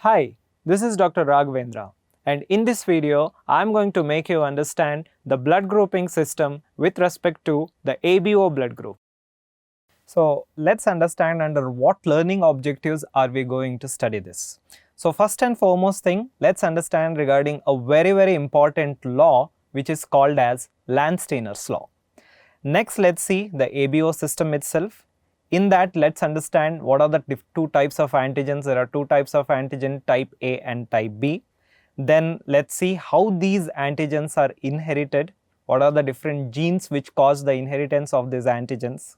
Hi, this is Dr. Raghavendra, and in this video I am going to make you understand the blood grouping system with respect to the ABO blood group. So let's understand under what learning objectives are we going to study this. So first and foremost thing, let's understand regarding a very important law which is called as Landsteiner's law. Next, let's see the ABO system itself. In that, let's understand what are the two types of antigens. There are two types of antigen, type A and type B. Then let's see how these antigens are inherited. What are the different genes which cause the inheritance of these antigens.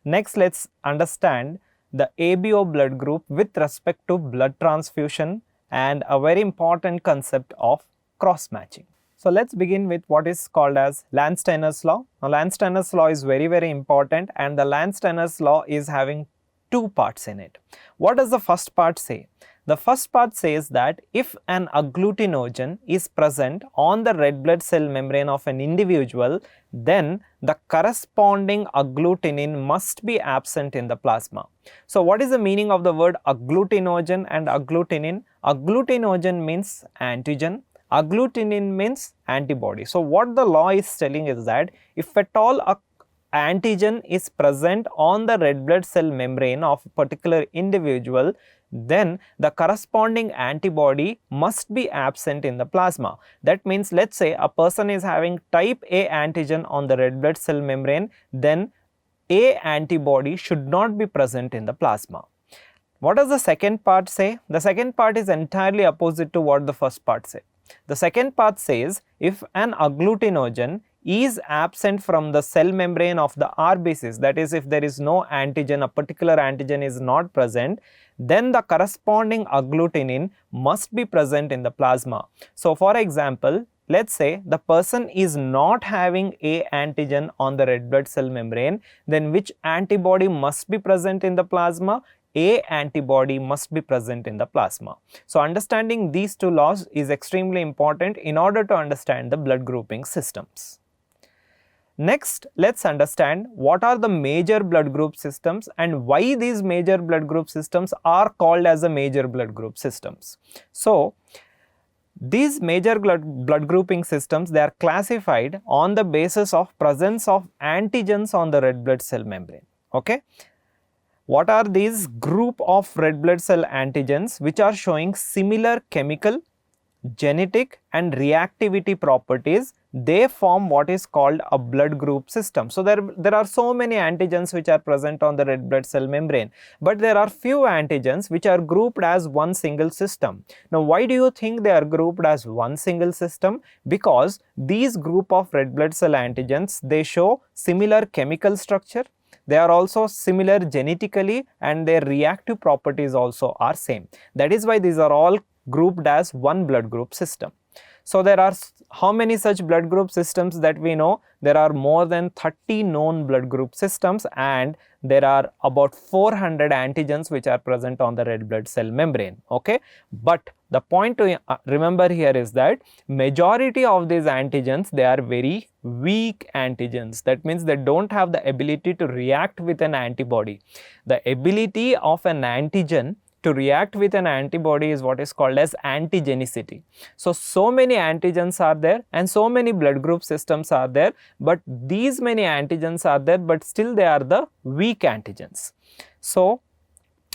Next, let's understand the ABO blood group with respect to blood transfusion and a very important concept of cross matching. So let's begin with what is called as Landsteiner's law. Now Landsteiner's law is very important, and the Landsteiner's law is having two parts in it. What does the first part say? The first part says that if an agglutinogen is present on the red blood cell membrane of an individual, then the corresponding agglutinin must be absent in the plasma. So what is the meaning of the word agglutinogen and agglutinin? Agglutinogen means antigen. Agglutinin means antibody. So what the law is telling is that if at all a antigen is present on the red blood cell membrane of a particular individual, then the corresponding antibody must be absent in the plasma. That means, let's say a person is having type A antigen on the red blood cell membrane, then A antibody should not be present in the plasma. What does the second part say? The second part is entirely opposite to what the first part said. The second part says if an agglutinogen is absent from the cell membrane of the RBCs, that is if there is no antigen, a particular antigen is not present, then the corresponding agglutinin must be present in the plasma. So for example, let's say the person is not having A antigen on the red blood cell membrane, then which antibody must be present in the plasma? A antibody must be present in the plasma. So understanding these two laws is extremely important in order to understand the blood grouping systems. Next, let's understand what are the major blood group systems and why these major blood group systems are called as the major blood group systems. So these major blood grouping systems, they are classified on the basis of presence of antigens on the red blood cell membrane. Okay. What are these group of red blood cell antigens which are showing similar chemical, genetic and reactivity properties? They form what is called a blood group system. So there are so many antigens which are present on the red blood cell membrane, but there are few antigens which are grouped as one single system. Now why do you think they are grouped as one single system? Because these group of red blood cell antigens, they show similar chemical structure. They are also similar genetically, and their reactive properties also are same. That is why these are all grouped as one blood group system. So there are how many such blood group systems that we know? There are more than 30 known blood group systems, and there are about 400 antigens which are present on the red blood cell membrane. Okay, but the point to remember here is that majority of these antigens, they are very weak antigens. That means they don't have the ability to react with an antibody. The ability of an antigen to react with an antibody is what is called as antigenicity. So many antigens are there and so many blood group systems are there, but these many antigens are there, but still they are the weak antigens. So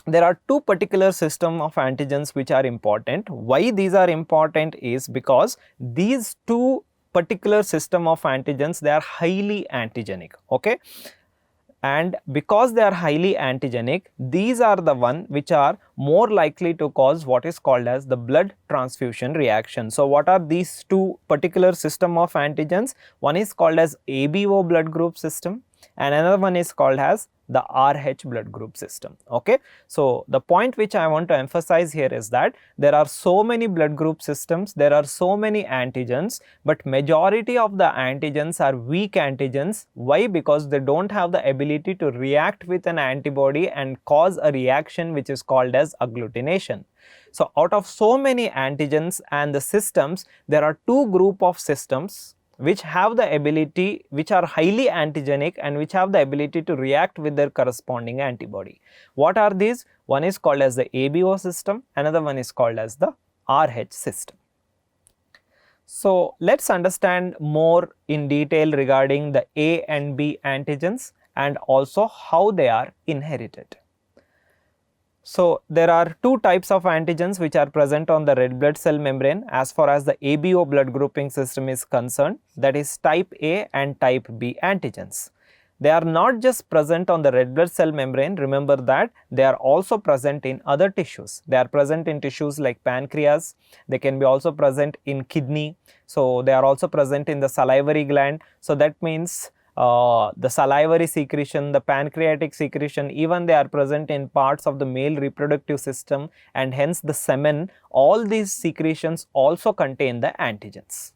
there are two particular system of antigens which are important. Why these are important is because these two particular system of antigens, they are highly antigenic. Okay. And because they are highly antigenic, these are the one which are more likely to cause what is called as the blood transfusion reaction. So what are these two particular system of antigens? One is called as ABO blood group system and another one is called as the RH blood group system. Okay. So the point which I want to emphasize here is that there are so many blood group systems, there are so many antigens, but majority of the antigens are weak antigens. Why? Because they don't have the ability to react with an antibody and cause a reaction which is called as agglutination. So out of so many antigens and the systems, there are two group of systems which have the ability, which are highly antigenic and which have the ability to react with their corresponding antibody. What are these? One is called as the ABO system, another one is called as the RH system. So, let us understand more in detail regarding the A and B antigens and also how they are inherited. So, there are two types of antigens which are present on the red blood cell membrane as far as the ABO blood grouping system is concerned, that is type A and type B antigens. They are not just present on the red blood cell membrane, remember that they are also present in other tissues. They are present in tissues like pancreas, they can be also present in kidney, so they are also present in the salivary gland. So, that means the salivary secretion, the pancreatic secretion, even they are present in parts of the male reproductive system, and hence the semen. All these secretions also contain the antigens.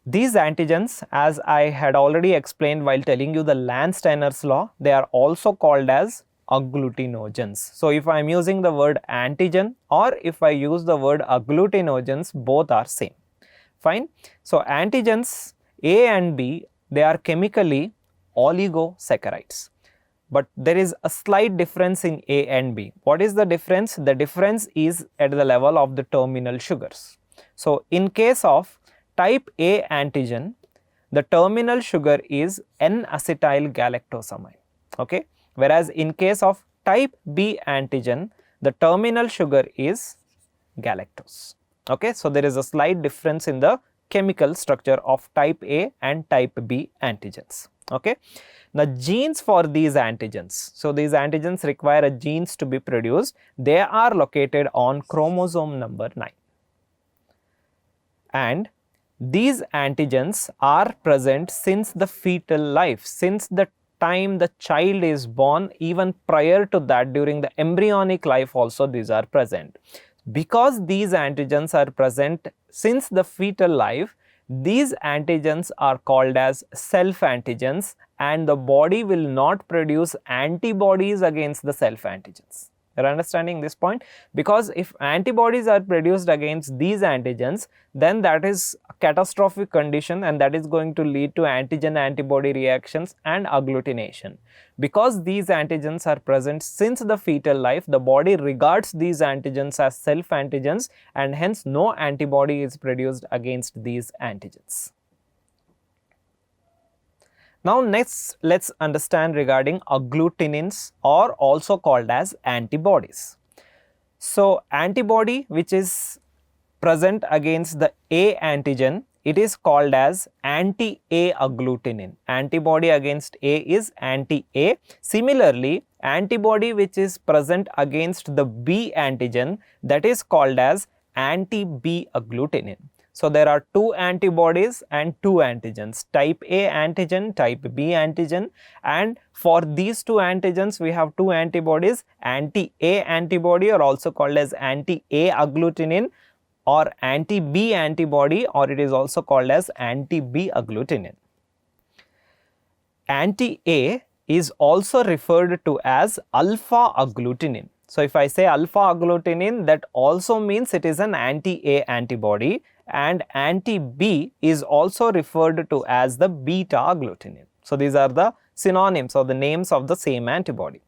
These antigens, as I had already explained while telling you the Landsteiner's law, they are also called as agglutinogens. So, if I am using the word antigen or if I use the word agglutinogens, both are same. Fine. So, antigens A and B, they are chemically oligosaccharides, but there is a slight difference in A and B. What is the difference? The difference is at the level of the terminal sugars. So, in case of type A antigen, the terminal sugar is N-acetyl galactosamine, okay, whereas in case of type B antigen, the terminal sugar is galactose, okay. So, there is a slight difference in the chemical structure of type A and type B antigens, okay. The genes for these antigens, so these antigens require a genes to be produced, they are located on chromosome number 9, and these antigens are present since the fetal life, since the time the child is born, even prior to that during the embryonic life also these are present. Because these antigens are present since the fetal life, these antigens are called as self antigens, and the body will not produce antibodies against the self antigens. You are understanding this point? Because if antibodies are produced against these antigens, then that is a catastrophic condition, and that is going to lead to antigen antibody reactions and agglutination. Because these antigens are present since the fetal life, the body regards these antigens as self antigens, and hence no antibody is produced against these antigens. Now, next let us understand regarding agglutinins, or also called as antibodies. So, antibody which is present against the A antigen, it is called as anti-A agglutinin. Antibody against A is anti-A. Similarly, antibody which is present against the B antigen, that is called as anti-B agglutinin. So, there are two antibodies and two antigens, type A antigen, type B antigen, and for these two antigens we have two antibodies, anti-A antibody, or also called as anti-A agglutinin, or anti-B antibody, or it is also called as anti-B agglutinin. Anti-A is also referred to as alpha agglutinin. So, if I say alpha agglutinin, that also means it is an anti-A antibody, and anti-B is also referred to as the beta agglutinin. So, these are the synonyms or the names of the same antibody.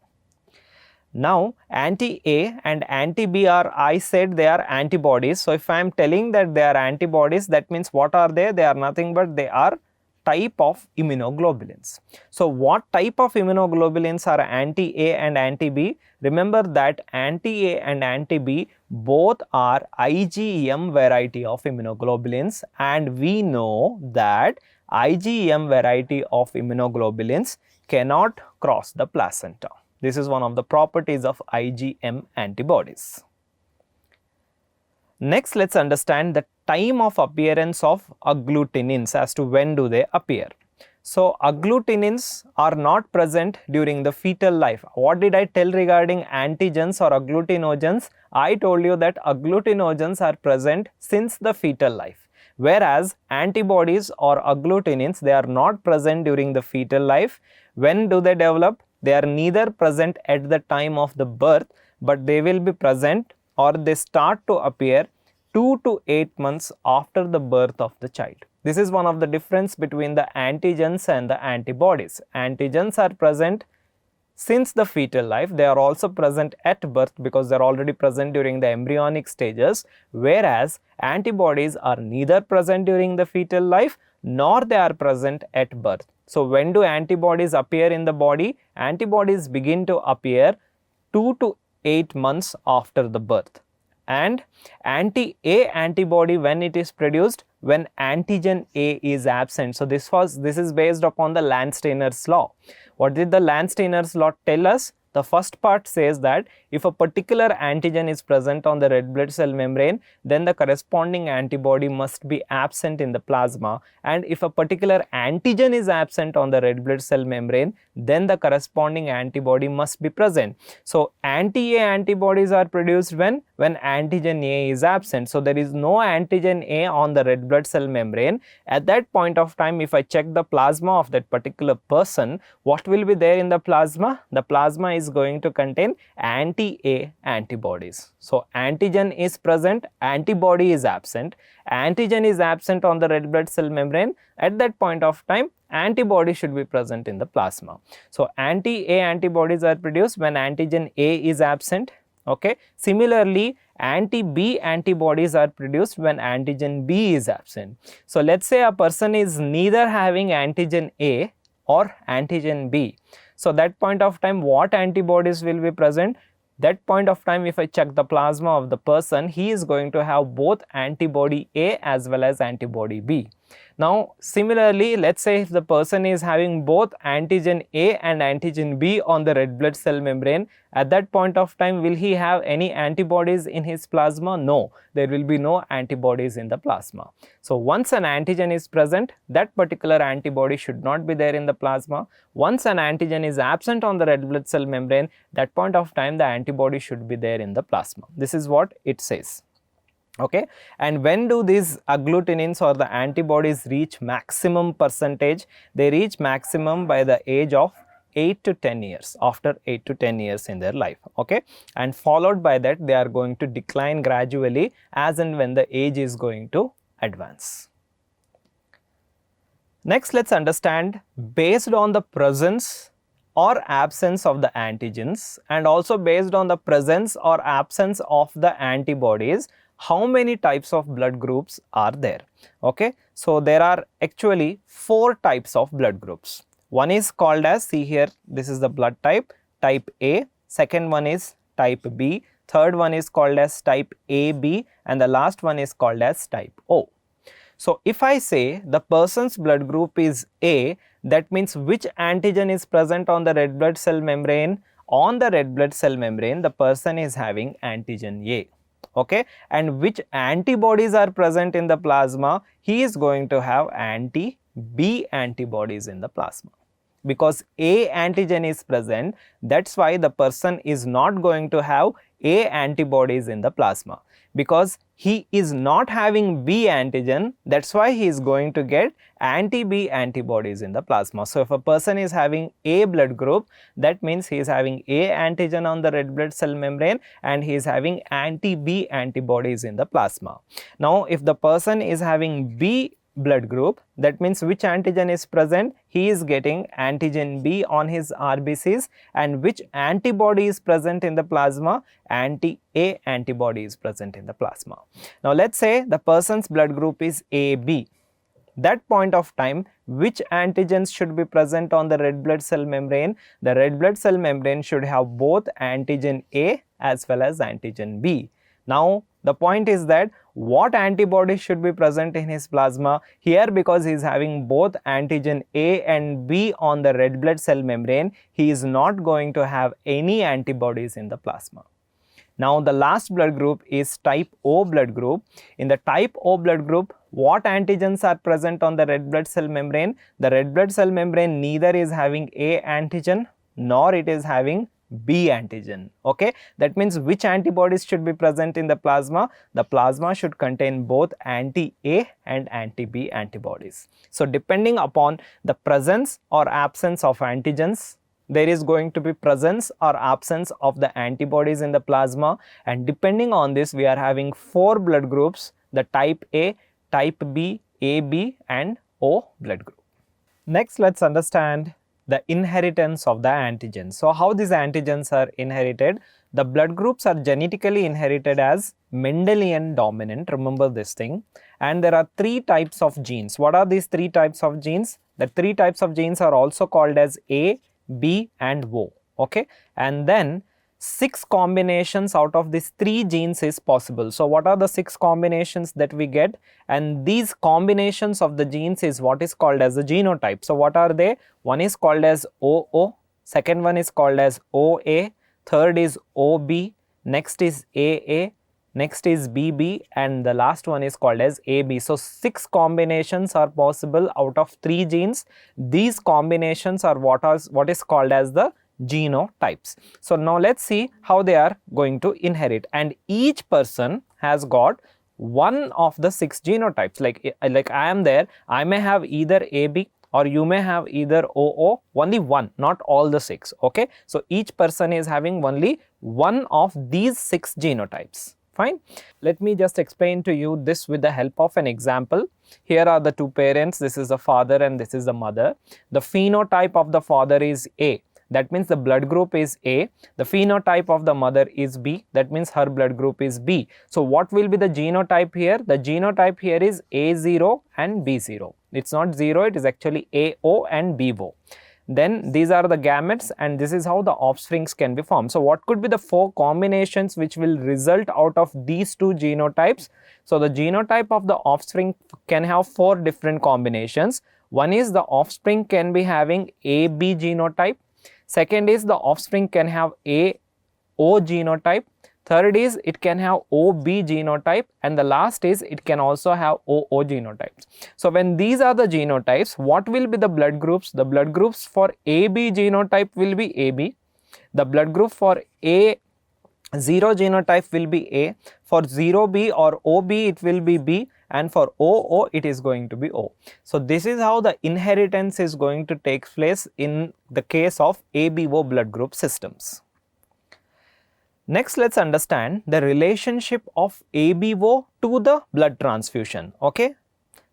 Now, anti-A and anti-B are, I said they are antibodies. So, if I am telling that they are antibodies, that means what are they? They are nothing but they are type of immunoglobulins. So, what type of immunoglobulins are anti-A and anti-B? Remember that anti-A and anti-B both are IgM variety of immunoglobulins, and we know that IgM variety of immunoglobulins cannot cross the placenta. This is one of the properties of IgM antibodies. Next, let us understand the time of appearance of agglutinins as to when do they appear. So, agglutinins are not present during the fetal life. What did I tell regarding antigens or agglutinogens? I told you that agglutinogens are present since the fetal life, whereas antibodies or agglutinins, they are not present during the fetal life. When do they develop? They are neither present at the time of the birth, but they will be present, or they start to appear 2 to 8 months after the birth of the child. This is one of the difference between the antigens and the antibodies. Antigens are present since the fetal life. They are also present at birth because they are already present during the embryonic stages, whereas antibodies are neither present during the fetal life nor they are present at birth. So, when do antibodies appear in the body? Antibodies begin to appear 2 to 8 months after the birth. And anti-A antibody, when it is produced, when antigen A is absent. So, this is based upon the Landsteiner's law. What did the Landsteiner's law tell us? The first part says that if a particular antigen is present on the red blood cell membrane, then the corresponding antibody must be absent in the plasma, and if a particular antigen is absent on the red blood cell membrane, then the corresponding antibody must be present. So, anti-A antibodies are produced when antigen A is absent. So, there is no antigen A on the red blood cell membrane. At that point of time, if I check the plasma of that particular person, what will be there in the plasma? The plasma is going to contain anti-A antibodies. So, antigen is present, antibody is absent. Antigen is absent on the red blood cell membrane. At that point of time, antibody should be present in the plasma. So, anti-A antibodies are produced when antigen A is absent. Okay. Similarly, anti-B antibodies are produced when antigen B is absent. So, let us say a person is neither having antigen A or antigen B. So, that point of time, what antibodies will be present? That point of time, if I check the plasma of the person, he is going to have both antibody A as well as antibody B. Now, similarly, let us say if the person is having both antigen A and antigen B on the red blood cell membrane, at that point of time, will he have any antibodies in his plasma? No, there will be no antibodies in the plasma. So, once an antigen is present, that particular antibody should not be there in the plasma. Once an antigen is absent on the red blood cell membrane, that point of time the antibody should be there in the plasma. This is what it says. Okay. And when do these agglutinins or the antibodies reach maximum percentage? They reach maximum by the age of 8 to 10 years, after 8 to 10 years in their life. Okay. And followed by that, they are going to decline gradually as and when the age is going to advance. Next, let us understand, based on the presence or absence of the antigens and also based on the presence or absence of the antibodies, how many types of blood groups are there? Okay. So, there are actually 4 types of blood groups. One is called as, see here, this is the blood type, type A. Second one is type B. Third one is called as type AB, and the last one is called as type O. So, if I say the person's blood group is A, that means which antigen is present on the red blood cell membrane? On the red blood cell membrane, the person is having antigen A. Okay. And which antibodies are present in the plasma? He is going to have anti-B antibodies in the plasma. Because A antigen is present, that is why the person is not going to have A antibodies in the plasma. Because he is not having B antigen, that is why he is going to get anti-B antibodies in the plasma. So, if a person is having A blood group, that means he is having A antigen on the red blood cell membrane and he is having anti-B antibodies in the plasma. Now, if the person is having B blood group, that means which antigen is present? He is getting antigen B on his RBCs, and which antibody is present in the plasma? Anti-A antibody is present in the plasma. Now, let us say the person's blood group is AB. That point of time, which antigens should be present on the red blood cell membrane? The red blood cell membrane should have both antigen A as well as antigen B. Now, the point is that what antibody should be present in his plasma? Here, because he is having both antigen A and B on the red blood cell membrane, he is not going to have any antibodies in the plasma. Now, the last blood group is type O blood group. In the type O blood group, what antigens are present on the red blood cell membrane? The red blood cell membrane neither is having A antigen nor it is having B antigen. Okay. That means which antibodies should be present in the plasma? The plasma should contain both anti-A and anti-B antibodies. So, depending upon the presence or absence of antigens there is going to be presence or absence of the antibodies in the plasma, and depending on this we are having 4 blood groups, the type A, type B, AB and O blood group. Next, let's understand the inheritance of the antigens. So how these antigens are inherited? The blood groups are genetically inherited as Mendelian dominant, remember this thing, and there are 3 types of genes. What are these 3 types of genes? The 3 types of genes are also called as A, B and O, okay, and then 6 combinations out of these 3 genes is possible. So what are the 6 combinations that we get? And these combinations of the genes is what is called as a genotype. So what are they? One is called as OO, second one is called as OA, third is OB, next is AA, next is BB, and the last one is called as AB. So 6 combinations are possible out of 3 genes. These combinations are what is called as the genotypes. So now let's see how they are going to inherit, and each person has got one of the 6 genotypes. Like I am there, I may have either AB or you may have either OO, only one, not all the 6, okay. So each person is having only one of these 6 genotypes. Fine. Let me just explain to you this with the help of an example. Here are the 2 parents, this is the father and this is the mother. The phenotype of the father is A, that means the blood group is A. The phenotype of the mother is B, that means her blood group is B. So what will be the genotype here? The genotype here is A0 and B0. It's not 0, it is actually AO and BO. Then these are the gametes, and this is how the offsprings can be formed. So what could be the 4 combinations which will result out of these 2 genotypes? So the genotype of the offspring can have 4 different combinations. One is the offspring can be having AB genotype. Second is the offspring can have AO genotype. Third is it can have OB genotype, and the last is it can also have OO genotypes. So when these are the genotypes, what will be the blood groups? The blood groups for AB genotype will be AB. The blood group for A0 genotype will be A. For 0B or OB it will be B, and for OO it is going to be O. So this is how the inheritance is going to take place in the case of ABO blood group systems. Next, let's understand the relationship of ABO to the blood transfusion, okay.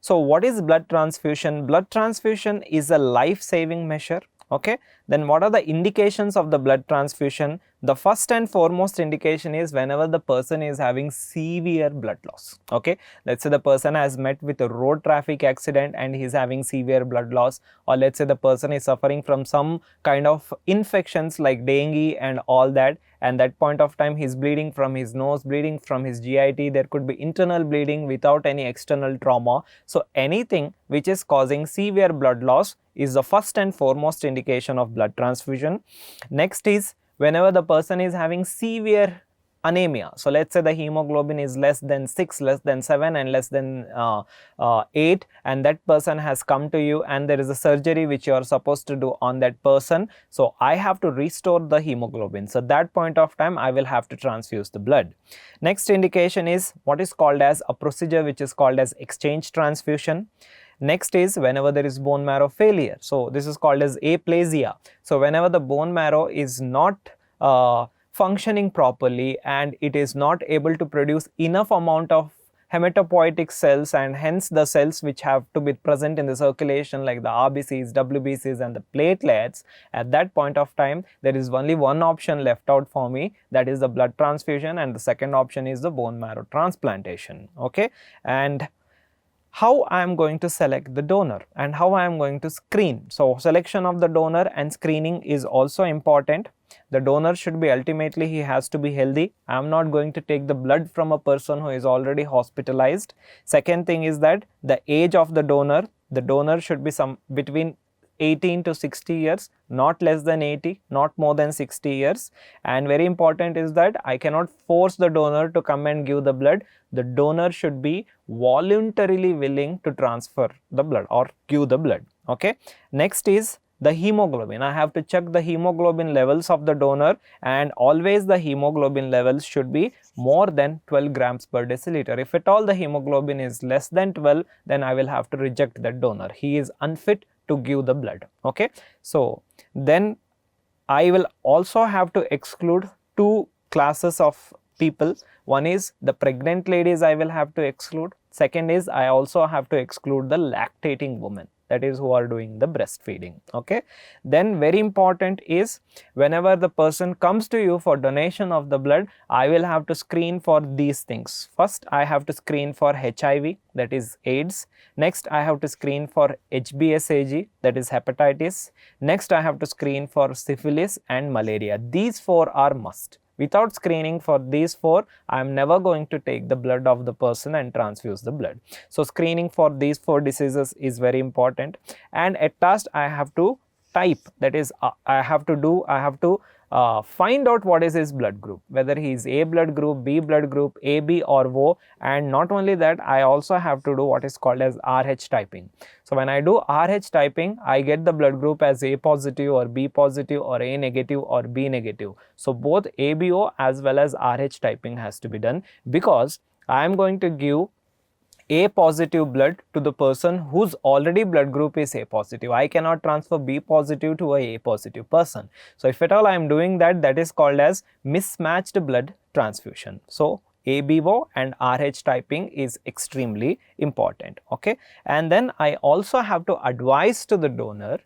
So what is blood transfusion? Blood transfusion is a life-saving measure, okay. Then what are the indications of the blood transfusion? The first and foremost indication is whenever the person is having severe blood loss, okay. Let's say the person has met with a road traffic accident and he is having severe blood loss, or let's say the person is suffering from some kind of infections like dengue and all that, and that point of time he is bleeding from his nose, bleeding from his GIT, there could be internal bleeding without any external trauma. So anything which is causing severe blood loss is the first and foremost indication of blood transfusion. Next is whenever the person is having severe anemia. So let's say the hemoglobin is less than 6, less than 7 and less than 8, and that person has come to you and there is a surgery which you are supposed to do on that person. So I have to restore the hemoglobin. So that point of time I will have to transfuse the blood. Next indication is what is called as a procedure which is called as exchange transfusion. Next is whenever there is bone marrow failure. So this is called as aplasia. So whenever the bone marrow is not functioning properly and it is not able to produce enough amount of hematopoietic cells, and hence the cells which have to be present in the circulation like the RBCs, WBCs and the platelets, at that point of time there is only one option left out for me, that is the blood transfusion, and the second option is the bone marrow transplantation, okay. And how I am going to select the donor and how I am going to screen. So selection of the donor and screening is also important. The donor should be ultimately, he has to be healthy. I am not going to take the blood from a person who is already hospitalized. Second thing is that the age of the donor should be some between 18 to 60 years, not less than 80, not more than 60 years. And very important is that I cannot force the donor to come and give the blood. The donor should be voluntarily willing to transfer the blood or give the blood, okay. Next is the hemoglobin. I have to check the hemoglobin levels of the donor, and always the hemoglobin levels should be more than 12 grams per deciliter. If at all the hemoglobin is less than 12, then I will have to reject that donor. He is unfit to give the blood, okay. So then I will also have to exclude two classes of people. One is the pregnant ladies I will have to exclude. Second is I also have to exclude the lactating women, that is who are doing the breastfeeding. Okay. Then very important is whenever the person comes to you for donation of the blood, I will have to screen for these things. First, I have to screen for HIV, that is AIDS. Next, I have to screen for HBsAg, that is hepatitis. Next, I have to screen for syphilis and malaria. These four are must. Without screening for these four, I am never going to take the blood of the person and transfuse the blood. So, screening for these four diseases is very important. And at last, I have to type, that is I have to find out what is his blood group, whether he is A blood group, B blood group, AB or O. And not only that, I also have to do what is called as RH typing. So, when I do RH typing, I get the blood group as A positive or B positive or A negative or B negative. So, both ABO as well as RH typing has to be done, because I am going to give A positive blood to the person whose already blood group is A positive. I cannot transfer B positive to a positive person. So, if at all I am doing that, that is called as mismatched blood transfusion. So, ABO and RH typing is extremely important. Okay. And then I also have to advise to the donor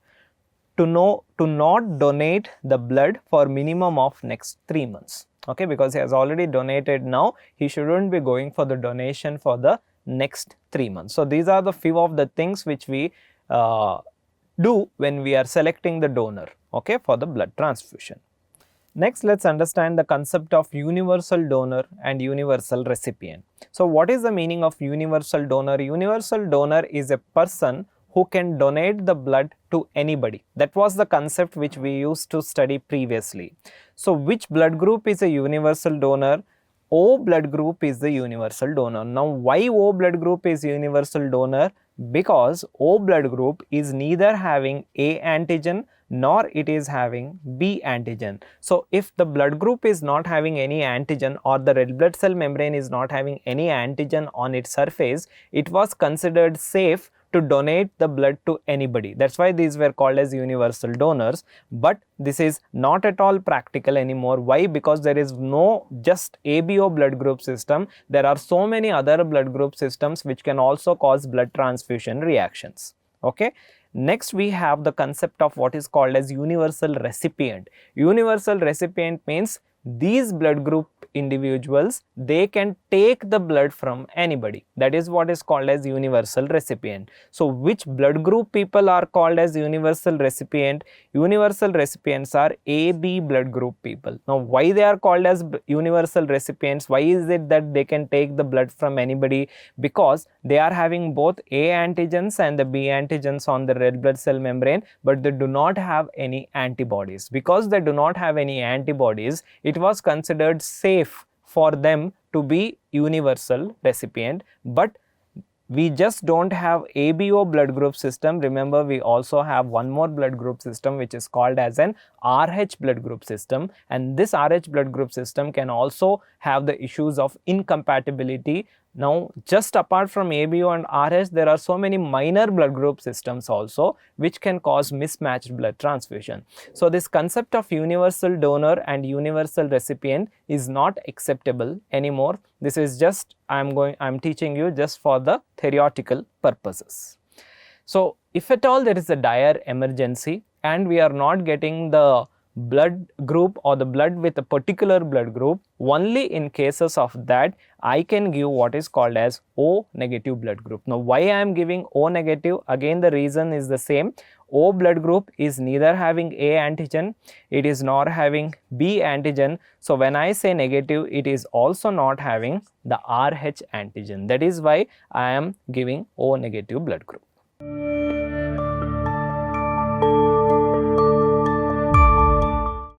to not donate the blood for minimum of next 3 months. Okay, because he has already donated now, he shouldn't be going for the donation for the next 3 months. So, these are the few of the things which we do when we are selecting the donor, okay, for the blood transfusion. Next, let's understand the concept of universal donor and universal recipient. So, what is the meaning of universal donor? Universal donor is a person who can donate the blood to anybody. That was the concept which we used to study previously. So, which blood group is a universal donor? O blood group is the universal donor. Now, why O blood group is universal donor? Because O blood group is neither having A antigen nor it is having B antigen. So, if the blood group is not having any antigen or the red blood cell membrane is not having any antigen on its surface, it was considered safe to donate the blood to anybody. That's why these were called as universal donors. But this is not at all practical anymore. Why? Because there is no just ABO blood group system. There are so many other blood group systems which can also cause blood transfusion reactions. Okay. Next, we have the concept of what is called as universal recipient. Universal recipient means these blood group individuals, they can take the blood from anybody. That is what is called as universal recipient. So, which blood group people are called as universal recipient? Universal recipients are AB blood group people. Now, why they are called as universal recipients? Why is it that they can take the blood from anybody? Because they are having both A antigens and the B antigens on the red blood cell membrane, but they do not have any antibodies. Because they do not have any antibodies, it was considered safe for them to be universal recipient. But we just don't have ABO blood group system. Remember, we also have one more blood group system which is called as an RH blood group system, and this RH blood group system can also have the issues of incompatibility. Now, just apart from ABO and RH, there are so many minor blood group systems also which can cause mismatched blood transfusion. So, this concept of universal donor and universal recipient is not acceptable anymore. This is just I'm teaching you just for the theoretical purposes. So, if at all there is a dire emergency and we are not getting the blood group or the blood with a particular blood group, only in cases of that I can give what is called as O negative blood group. Now, why I am giving O negative? Again, the reason is the same. O blood group is neither having A antigen, it is not having B antigen. So, when I say negative, it is also not having the RH antigen. That is why I am giving O negative blood group.